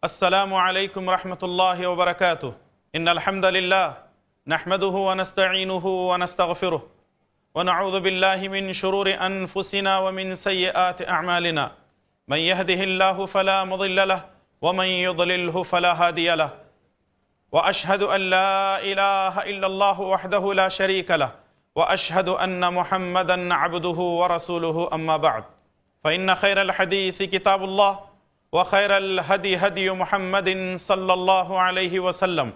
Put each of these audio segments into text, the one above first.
السلام علیکم ورحمۃ اللہ وبرکاتہ ان الحمد للہ نحمده ونستعینه ونستغفره ونعوذ باللہ من شرور انفسنا ومن سیئات اعمالنا من يهده الله فلا مضل له ومن يضلله فلا هادي له واشهد ان لا اله الا الله وحده لا شريك له واشهد ان محمدا عبده ورسوله اما بعد فان خير الحديث كتاب الله وخير الهدي هدي محمد صلى الله عليه وسلم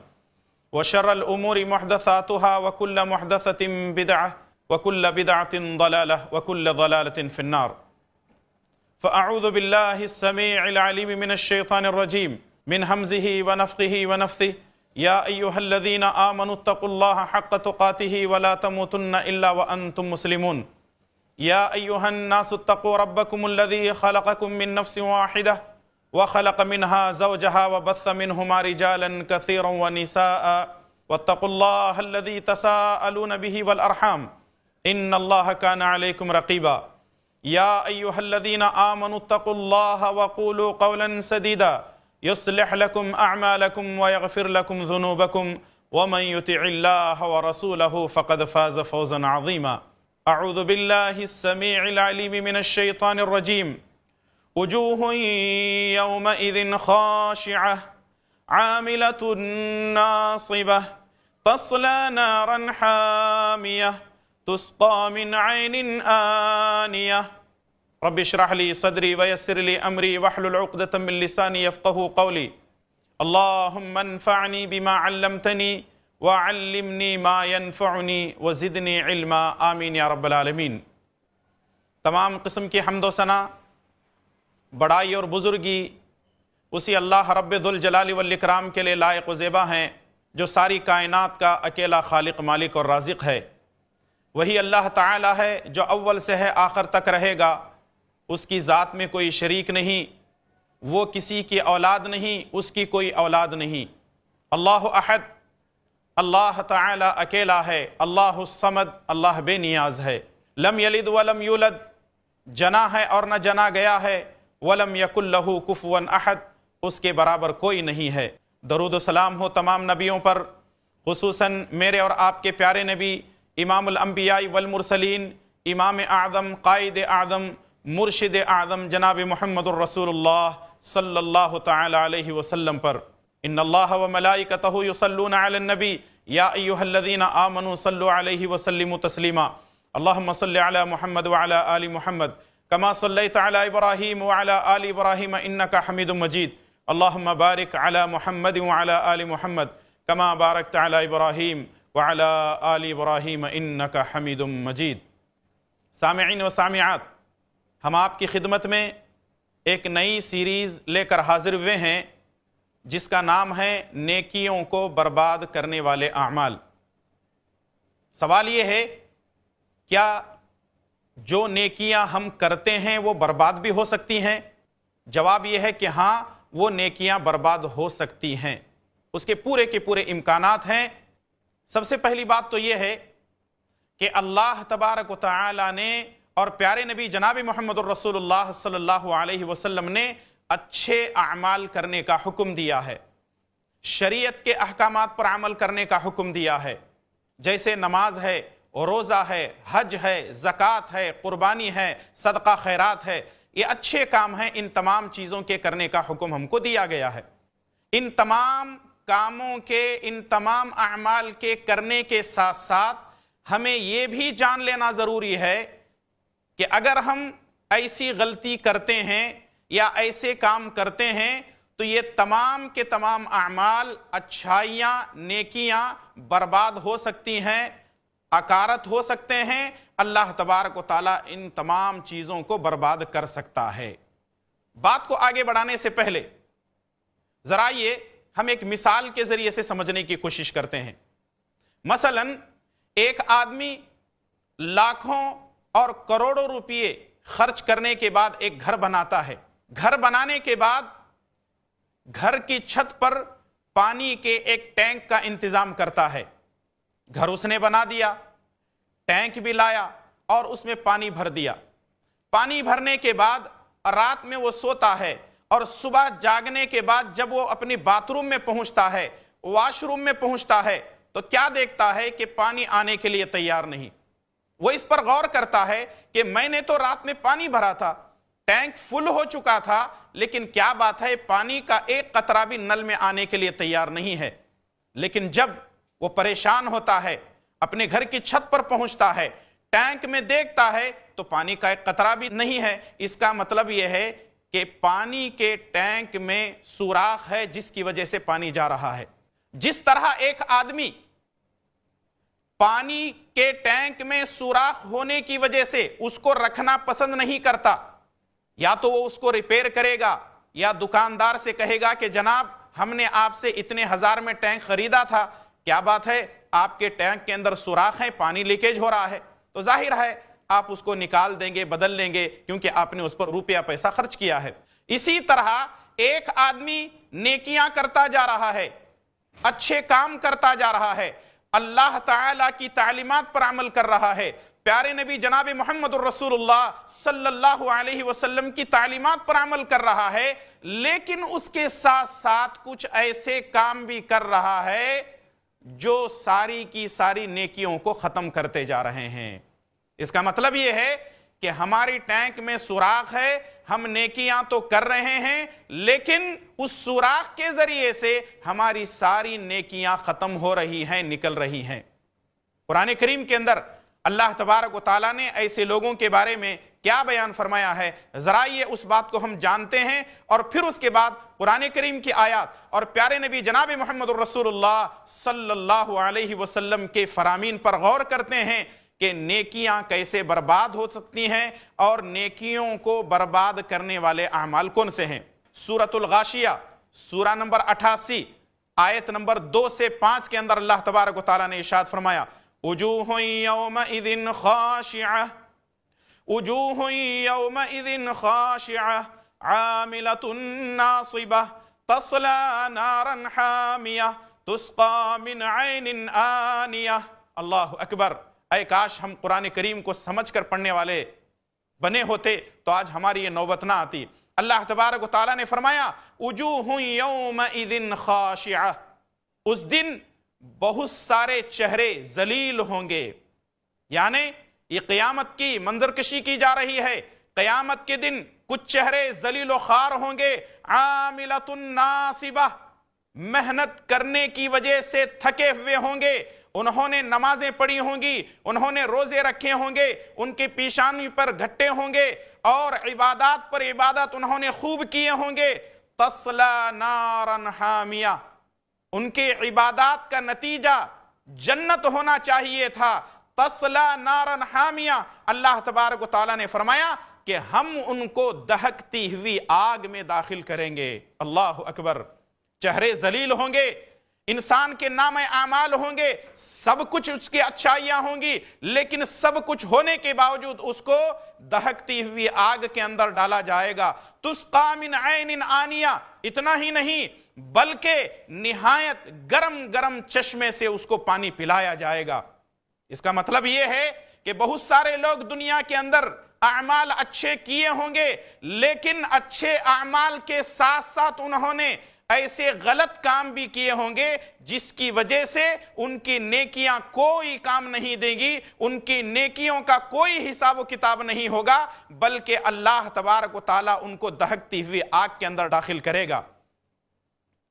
وشر الأمور محدثاتها وكل محدثة بدعة وكل بدعة ضلالة وكل ضلالة في النار. فأعوذ بالله السميع العليم من الشيطان الرجيم من همزه ونفخه ونفثه يا أيها الذين آمنوا اتقوا الله حق تقاته ولا تموتن إلا وأنتم مسلمون. يا أيها الناس اتقوا ربكم الذي خلقكم من نفس واحدة وخلق منها زوجها وبث منهما رجالا كثيرا ونساء واتقوا الله الذي تساءلون به والأرحام إن الله كان عليكم رقيبا. يا أيها الذين آمنوا اتقوا الله وقولوا قولا سديدا يصلح لكم أعمالكم ويغفر لكم ذنوبكم ومن يطع الله ورسوله فقد فاز فوزا عظيما. أعوذ بالله السميع العليم من الشيطان الرجيم. وجوه يومئذ خاشعة عاملة ناصبة تصلى نارا حامية تسقى من عين آنية. رب اشرح لي صدري ويسر لي أمري واحلل عقدة من لساني يفقهوا قولي. اللهم انفعني بما علمتني وعلمني ما ينفعني وزدني علما آمین یا رب العالمین. تمام قسم کی حمد و ثنا، بڑائی اور بزرگی اسی اللہ رب ذوالجلال والاکرام کے لیے لائق و زیبا ہیں جو ساری کائنات کا اکیلا خالق، مالک اور رازق ہے. وہی اللہ تعالی ہے جو اول سے ہے آخر تک رہے گا. اس کی ذات میں کوئی شریک نہیں، وہ کسی کی اولاد نہیں، اس کی کوئی اولاد نہیں. اللہ احد، اللہ تعالی اکیلا ہے. اللہ الصمد، اللہ بے نیاز ہے. لم یلد ولم یولد، جنا ہے اور نہ جنا گیا ہے. وَلَمْ يَكُنْ لَهُ كُفُوًا أَحَدٌ، اس کے برابر کوئی نہیں ہے. درود و سلام ہو تمام نبیوں پر، خصوصاً میرے اور آپ کے پیارے نبی امام الانبیاء والمرسلین، امام اعظم، قائد اعظم، مرشد اعظم جناب محمد الرسول اللہ صلی اللہ تعالی علیہ وسلم پر. ان اللہ وملائکتہ یصلون علی النبی یا ایہا الذین آمنوا صلوا علیہ وسلموا تسلیما. اللہم صل علی محمد وعلی آل محمد كما صليت على إبراهيم وعلى آل إبراهيم إنك حميد مجيد. اللهم بارك على محمد وعلى آل محمد كما باركت على إبراهيم وعلى آل إبراهيم إنك حميد مجيد. سامعین و سامعات، ہم آپ کی خدمت میں ایک نئی سیریز لے کر حاضر ہوئے ہیں جس کا نام ہے نیکیوں کو برباد کرنے والے اعمال. سوال یہ ہے، کیا جو نیکیاں ہم کرتے ہیں وہ برباد بھی ہو سکتی ہیں؟ جواب یہ ہے کہ ہاں، وہ نیکیاں برباد ہو سکتی ہیں. اس کے پورے امکانات ہیں. سب سے پہلی بات تو یہ ہے کہ اللہ تبارک و تعالی نے اور پیارے نبی جناب محمد الرسول اللہ صلی اللہ علیہ وسلم نے اچھے اعمال کرنے کا حکم دیا ہے، شریعت کے احکامات پر عمل کرنے کا حکم دیا ہے. جیسے نماز ہے، روزہ ہے، حج ہے، زکوٰۃ ہے، قربانی ہے، صدقہ خیرات ہے، یہ اچھے کام ہیں. ان تمام چیزوں کے کرنے کا حکم ہم کو دیا گیا ہے. ان تمام کاموں کے، ان تمام اعمال کے کرنے کے ساتھ ساتھ ہمیں یہ بھی جان لینا ضروری ہے کہ اگر ہم ایسی غلطی کرتے ہیں یا ایسے کام کرتے ہیں تو یہ تمام کے تمام اعمال، اچھائیاں، نیکیاں برباد ہو سکتی ہیں، اکارت ہو سکتے ہیں. اللہ تبارک و تعالیٰ ان تمام چیزوں کو برباد کر سکتا ہے. بات کو آگے بڑھانے سے پہلے ذرا یہ ہم ایک مثال کے ذریعے سے سمجھنے کی کوشش کرتے ہیں. مثلا ایک آدمی لاکھوں اور کروڑوں روپے خرچ کرنے کے بعد ایک گھر بناتا ہے. گھر بنانے کے بعد گھر کی چھت پر پانی کے ایک ٹینک کا انتظام کرتا ہے. گھر اس نے بنا دیا، ٹینک بھی لایا اور اس میں پانی بھر دیا. پانی بھرنے کے بعد رات میں وہ سوتا ہے اور صبح جاگنے کے بعد جب وہ اپنی باتھ روم میں پہنچتا ہے، واش روم میں پہنچتا ہے، تو کیا دیکھتا ہے کہ پانی آنے کے لیے تیار نہیں۔ وہ اس پر غور کرتا ہے کہ میں نے تو رات میں پانی بھرا تھا، ٹینک فل ہو چکا تھا، لیکن کیا بات ہے پانی کا ایک قطرہ بھی نل میں آنے کے لیے تیار نہیں ہے۔ لیکن جب وہ پریشان ہوتا ہے، اپنے گھر کی چھت پر پہنچتا ہے، ٹینک میں دیکھتا ہے تو پانی کا ایک قطرہ بھی نہیں ہے۔ اس کا مطلب یہ ہے کہ پانی کے ٹینک میں سوراخ ہے جس کی وجہ سے پانی جا رہا ہے۔ جس طرح ایک آدمی پانی کے ٹینک میں سوراخ ہونے کی وجہ سے اس کو رکھنا پسند نہیں کرتا، یا تو وہ اس کو ریپیئر کرے گا یا دکاندار سے کہے گا کہ جناب ہم نے آپ سے اتنے ہزار میں ٹینک خریدا تھا، کیا بات ہے آپ کے ٹینک کے اندر سوراخ ہے، پانی لیکیج ہو رہا ہے، تو ظاہر ہے آپ اس کو نکال دیں گے، بدل لیں گے، کیونکہ آپ نے اس پر روپیہ پیسہ خرچ کیا ہے۔ اسی طرح ایک آدمی نیکیاں کرتا جا رہا ہے، اچھے کام کرتا جا رہا ہے، اللہ تعالیٰ کی تعلیمات پر عمل کر رہا ہے، پیارے نبی جناب محمد الرسول اللہ صلی اللہ علیہ وسلم کی تعلیمات پر عمل کر رہا ہے، لیکن اس کے ساتھ ساتھ کچھ ایسے کام بھی کر رہا ہے جو ساری کی ساری نیکیوں کو ختم کرتے جا رہے ہیں۔ اس کا مطلب یہ ہے کہ ہماری ٹینک میں سوراخ ہے، ہم نیکیاں تو کر رہے ہیں، لیکن اس سوراخ کے ذریعے سے ہماری ساری نیکیاں ختم ہو رہی ہیں، نکل رہی ہیں۔ قرآن کریم کے اندر اللہ تبارک و تعالیٰ نے ایسے لوگوں کے بارے میں کیا بیان فرمایا ہے، ذرا یہ اس بات کو ہم جانتے ہیں، اور پھر اس کے بعد قرآن کریم کی آیات اور پیارے نبی جناب محمد الرسول اللہ صلی اللہ علیہ وسلم کے فرامین پر غور کرتے ہیں کہ نیکیاں کیسے برباد ہو سکتی ہیں اور نیکیوں کو برباد کرنے والے اعمال کون سے ہیں۔ سورۃ الغاشیہ سورہ نمبر 88 آیت نمبر 2 سے 5 کے اندر اللہ تبارک و تعالیٰ نے ارشاد فرمایا، وجوہ یومئذ خاشعہ، وجوہ یومئذ خاشعہ عاملۃ ناصبہ تصلی نارا حامیہ تسقی من عین آنیہ۔ اللہ اکبر! اے کاش ہم قرآن کریم کو سمجھ کر پڑھنے والے بنے ہوتے تو آج ہماری یہ نوبت نہ آتی۔ اللہ تبارک و تعالیٰ نے فرمایا وجوہ یومئذ خاشعہ، اس دن بہت سارے چہرے ذلیل ہوں گے، یعنی یہ قیامت کی منظر کشی کی جا رہی ہے۔ قیامت کے دن کچھ چہرے ذلیل و خوار ہوں گے، عاملۃ ناصبہ، محنت کرنے کی وجہ سے تھکے ہوئے ہوں گے، انہوں نے نمازیں پڑھی ہوں گی، انہوں نے روزے رکھے ہوں گے، ان کے پیشانی پر گھٹے ہوں گے، اور عبادات پر عبادت انہوں نے خوب کیے ہوں گے۔ تصلی نارا حامیہ، ان کے عبادات کا نتیجہ جنت ہونا چاہیے تھا۔ تصلی نارا حامیہ، اللہ تبارک و تعالیٰ نے فرمایا کہ ہم ان کو دہکتی ہوئی آگ میں داخل کریں گے۔ اللہ اکبر! چہرے ذلیل ہوں گے، انسان کے نام اعمال ہوں گے، سب کچھ اس کی اچھائیاں ہوں گی، لیکن سب کچھ ہونے کے باوجود اس کو دہکتی ہوئی آگ کے اندر ڈالا جائے گا۔ تسقی من عین آنیہ، اتنا ہی نہیں بلکہ نہایت گرم گرم چشمے سے اس کو پانی پلایا جائے گا۔ اس کا مطلب یہ ہے کہ بہت سارے لوگ دنیا کے اندر اعمال اچھے کیے ہوں گے، لیکن اچھے اعمال کے ساتھ ساتھ انہوں نے ایسے غلط کام بھی کیے ہوں گے جس کی وجہ سے ان کی نیکیاں کوئی کام نہیں دے گی، ان کی نیکیوں کا کوئی حساب و کتاب نہیں ہوگا، بلکہ اللہ تبارک و تعالیٰ ان کو دہکتی ہوئی آگ کے اندر داخل کرے گا۔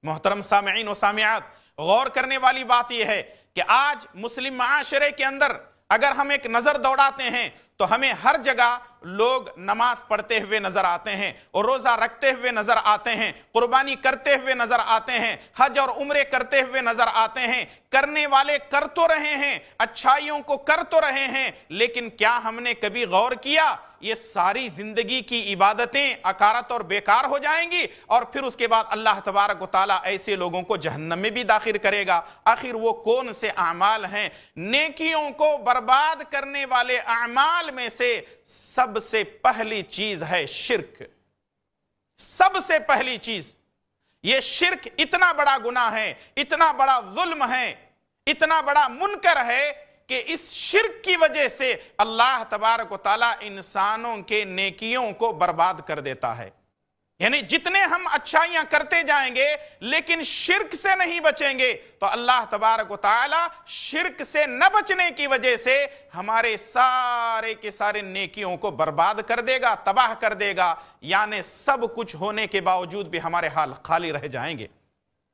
محترم سامعین و سامعات، غور کرنے والی بات یہ ہے کہ آج مسلم معاشرے کے اندر اگر ہم ایک نظر دوڑاتے ہیں تو ہمیں ہر جگہ لوگ نماز پڑھتے ہوئے نظر آتے ہیں، اور روزہ رکھتے ہوئے نظر آتے ہیں، قربانی کرتے ہوئے نظر آتے ہیں، حج اور عمرے کرتے ہوئے نظر آتے ہیں۔ کرنے والے کر تو رہے ہیں، اچھائیوں کو کر تو رہے ہیں، لیکن کیا ہم نے کبھی غور کیا یہ ساری زندگی کی عبادتیں اکارت اور بیکار ہو جائیں گی، اور پھر اس کے بعد اللہ تبارک و تعالیٰ ایسے لوگوں کو جہنم میں بھی داخل کرے گا؟ آخر وہ کون سے اعمال ہیں؟ نیکیوں کو برباد کرنے والے اعمال میں سے سب سے پہلی چیز ہے شرک۔ سب سے پہلی چیز یہ شرک اتنا بڑا گناہ ہے، اتنا بڑا ظلم ہے، اتنا بڑا منکر ہے کہ اس شرک کی وجہ سے اللہ تبارک و تعالیٰ انسانوں کے نیکیوں کو برباد کر دیتا ہے۔ یعنی جتنے ہم اچھائیاں کرتے جائیں گے لیکن شرک سے نہیں بچیں گے تو اللہ تبارک و تعالی شرک سے نہ بچنے کی وجہ سے ہمارے سارے کے سارے نیکیوں کو برباد کر دے گا، تباہ کر دے گا، یعنی سب کچھ ہونے کے باوجود بھی ہمارے حال خالی رہ جائیں گے۔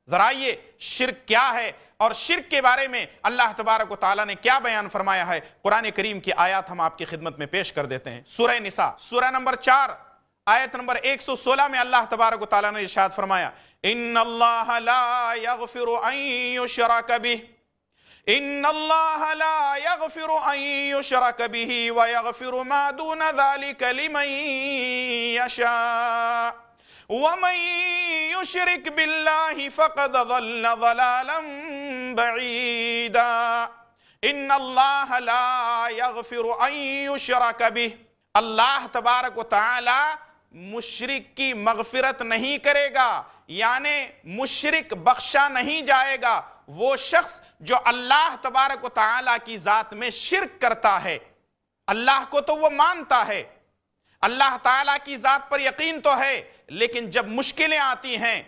ذرا یہ شرک کیا ہے اور شرک کے بارے میں اللہ تبارک و تعالیٰ نے کیا بیان فرمایا ہے، قرآن کریم کی آیات ہم آپ کی خدمت میں پیش کر دیتے ہیں۔ سورہ نساء سورہ نمبر 4 آیت نمبر 116 میں اللہ تبارک و تعالیٰ نے ارشاد فرمایا، ان اللہ لا یغفر ان یشرک بہ، ان اللہ لا یغفر ان یشرک بہ ویغفر ما دون ذلک لمن یشاء ومن یشرک باللہ فقد ضل ضلالا بعیدا۔ ان اللہ لا یغفر ان یشرک بہ، اللہ تبارک و تعالی مشرک کی مغفرت نہیں کرے گا، یعنی مشرک بخشا نہیں جائے گا۔ وہ شخص جو اللہ تبارک و تعالی کی ذات میں شرک کرتا ہے، اللہ کو تو وہ مانتا ہے، اللہ تعالی کی ذات پر یقین تو ہے، لیکن جب مشکلیں آتی ہیں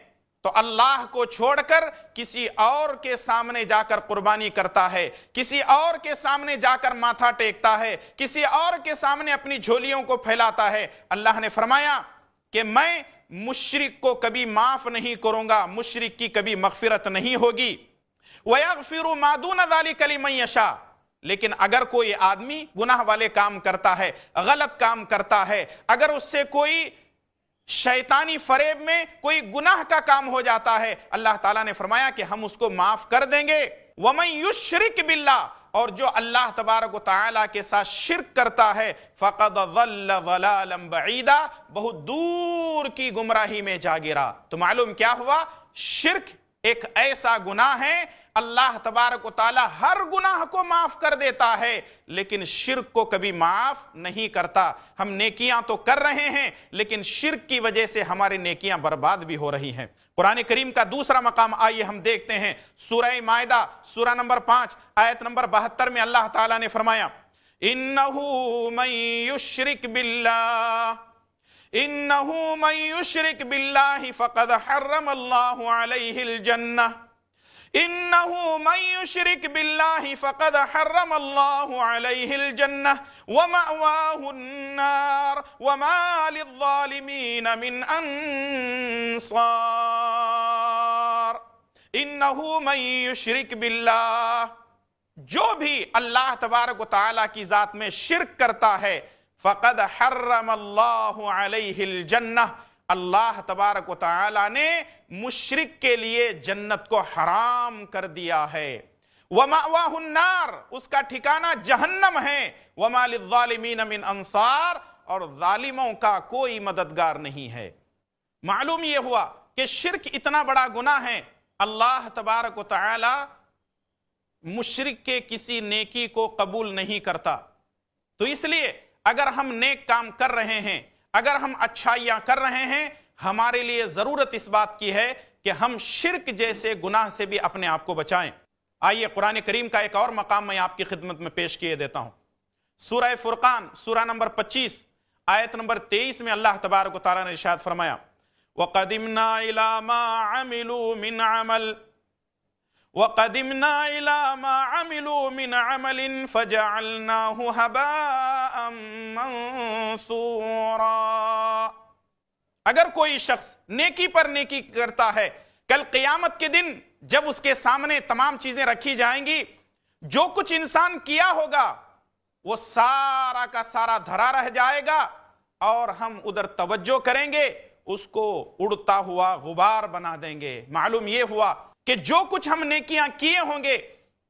تو اللہ کو چھوڑ کر کسی اور کے سامنے جا کر قربانی کرتا ہے، کسی اور کے سامنے جا کر ماتھا ٹیکتا ہے، کسی اور کے سامنے اپنی جھولیوں کو پھیلاتا ہے۔ اللہ نے فرمایا کہ میں مشرک کو کبھی معاف نہیں کروں گا، مشرک کی کبھی مغفرت نہیں ہوگی۔ وَيَغْفِرُ مَا دُونَ ذَلِكَ لِمَن يَشَاءُ، لیکن اگر کوئی آدمی گناہ والے کام کرتا ہے، غلط کام کرتا ہے، اگر اس سے کوئی شیطانی فریب میں کوئی گناہ کا کام ہو جاتا ہے، اللہ تعالیٰ نے فرمایا کہ ہم اس کو معاف کر دیں گے۔ وَمَن يُشْرِكْ بِاللَّهِ، اور جو اللہ تبارک و تعالیٰ کے ساتھ شرک کرتا ہے، فَقَدْ ضَلَّ ضَلَالًا بَعِيدًا، بہت دور کی گمراہی میں جا گرا۔ تو معلوم کیا ہوا؟ شرک ایک ایسا گناہ ہے، اللہ تبارک و تعالیٰ ہر گناہ کو معاف کر دیتا ہے لیکن شرک کو کبھی معاف نہیں کرتا۔ ہم نیکیاں تو کر رہے ہیں لیکن شرک کی وجہ سے ہماری نیکیاں برباد بھی ہو رہی ہیں۔ قرآن کریم کا دوسرا مقام آئیے ہم دیکھتے ہیں، سورہ مائدہ سورہ نمبر 5 آیت نمبر 72 میں اللہ تعالیٰ نے فرمایا، اِنَّهُ مَن يُشْرِكْ بِاللَّهِ اِنَّهُ مَن يُشْرِكْ بِاللَّهِ فَقَدْ حَرَّمَ اللَّهُ عَلَيْهِ الْجَنَّةَ إِنَّهُ مَن يُشْرِكْ بِاللَّهِ فَقَدْ حَرَّمَ اللَّهُ عَلَيْهِ الْجَنَّةَ وَمَأْوَاهُ النَّارُ وَمَا لِلظَّالِمِينَ مِنْ أَنصَارٍ۔ إِنَّهُ مَن يُشْرِكْ بِاللَّهِ، جو بھی اللہ تبارک و تعالیٰ کی ذات میں شرک کرتا ہے، فَقَدْ حَرَّمَ اللَّهُ عَلَيْهِ الْجَنَّةَ، اللہ تبارک و تعالیٰ نے مشرک کے لیے جنت کو حرام کر دیا ہے۔ وَمَأْوَاهُ النَّارُ، اس کا ٹھکانہ جہنم ہے۔ وَمَا لِلظَّالِمِينَ مِنْ أَنصَارٍ، اور ظالموں کا کوئی مددگار نہیں ہے۔ معلوم یہ ہوا کہ شرک اتنا بڑا گناہ ہے، اللہ تبارک و تعالیٰ مشرک کے کسی نیکی کو قبول نہیں کرتا۔ تو اس لیے اگر ہم نیک کام کر رہے ہیں، اگر ہم اچھائیاں کر رہے ہیں، ہمارے لیے ضرورت اس بات کی ہے کہ ہم شرک جیسے گناہ سے بھی اپنے آپ کو بچائیں۔ آئیے قرآن کریم کا ایک اور مقام میں آپ کی خدمت میں پیش کیے دیتا ہوں، سورہ فرقان سورہ نمبر 25 آیت نمبر 23 میں اللہ تبارک و تعالیٰ نے ارشاد فرمایا، وَقَدِمْنَا إِلَى مَا عَمِلُوا مِنْ عَمَلٍ وَقَدِمْنَا إِلَى مَا عَمِلُوا مِنْ عَمَلٍ فَجَعَلْنَاهُ هَبَاءً مَنْثُورًا۔ اگر کوئی شخص نیکی پر نیکی کرتا ہے، کل قیامت کے دن جب اس کے سامنے تمام چیزیں رکھی جائیں گی، جو کچھ انسان کیا ہوگا وہ سارا کا سارا دھرا رہ جائے گا، اور ہم ادھر توجہ کریں گے، اس کو اڑتا ہوا غبار بنا دیں گے۔ معلوم یہ ہوا کہ جو کچھ ہم نیکیاں کیے ہوں گے،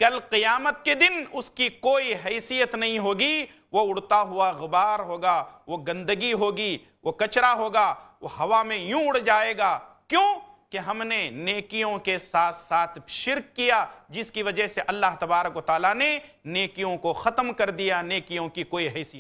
کل قیامت کے دن اس کی کوئی حیثیت نہیں ہوگی، وہ اڑتا ہوا غبار ہوگا، وہ گندگی ہوگی، وہ کچرا ہوگا، وہ ہوا میں یوں اڑ جائے گا۔ کیوں؟ کہ ہم نے نیکیوں کے ساتھ ساتھ شرک کیا، جس کی وجہ سے اللہ تبارک و تعالیٰ نے نیکیوں کو ختم کر دیا، نیکیوں کی کوئی حیثیت